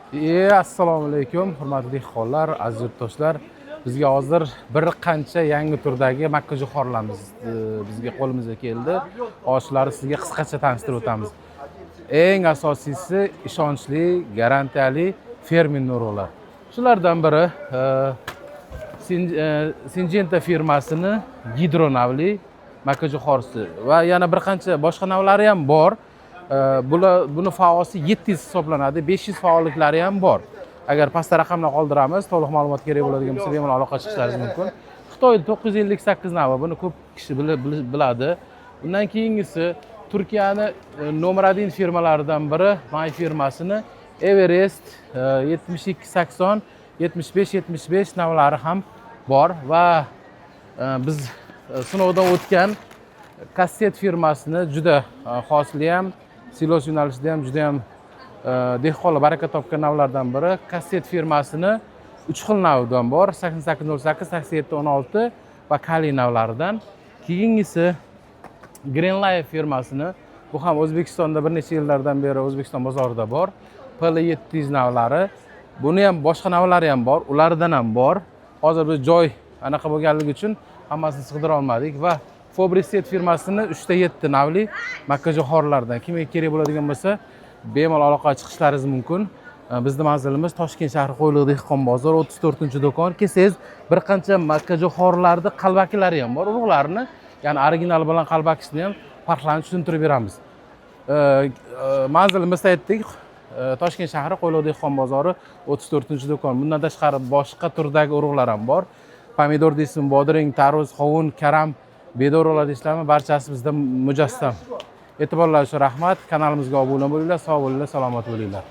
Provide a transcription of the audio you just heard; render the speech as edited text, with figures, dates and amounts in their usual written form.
Assalomu alaykum, hurmatli dehqonlar, aziz yurtdoshlar. Bizga hozir bir qancha yangi turdagi makkajo'xorilarimiz bizga qo'limizga keldi. Hozirlari sizga qisqacha tanishtirib o'tamiz. Eng asosiysi ishonchli, garantiyali fermerni urug'lar. Shulardan biri Syngenta firmasini gidronavli makkajo'xorisi va yana bir qancha boshqa navlari ham bor. Buni faosi 700 hisoblanadi, 500 faolliklari ham bor. Agar pastda raqamlar qoldiramiz, to'liq ma'lumot kerak bo'ladigan bo'lsa, bemalol aloqa chiqishlaringiz mumkin. Xitoy 958 navi, buni ko'p kishi biladi. Undan keyingisi Turkiyani nomer 1 firmalaridan biri, May firmasini Everest 7280, 75 navlari ham bor va biz sinovdan o'tgan Kasset firmasini juda xosli ham, silos yo'nalishida ham juda ham dehqonlar baraka topgan navlardan biri. Kasset firmasini 3 xil navdan bor: 8808, 8716 va Kali navlaridan. Keyingisi Green Life firmasini, bu ham O'zbekistonda bir necha yillardan beri O'zbekiston bozorida bor. PL700 navlari. Buni ham boshqa navlari ham bor, ulardan ham bor. Hozir biz joy anaqa bo'lganligi uchun hammasini sig'dira olmadik va Fobriset firmasini 3ta 7 navli makkajo'xorilardan kimga kerak bo'ladigan bo'lsa, bemalol aloqaga chiqishlaringiz mumkin. Bizning manzilimiz Toshkent shahri Qo'yliq dehqon bozor 34-do'kon. Kelsangiz bir qancha makkajo'xorilarning qalbakilari ham bor, urug'larini, ya'ni original bilan qalbakisini ham farqlarini tushuntirib beramiz. Manzilimizni aytdik, Toshkent shahri Qo'yliq dehqon bozori 34-do'kon. Bundan tashqari boshqa turdagi urug'lar ham bor. Pomidor deysiz, bodring, tarvuz, qovun, karam, bedorlar deysizlarmi, barchasi bizda mujassam. E'tiborlaringiz uchun rahmat. Kanalimizga obuna bo'linglar, sog' bo'linglar, salomat bo'linglar.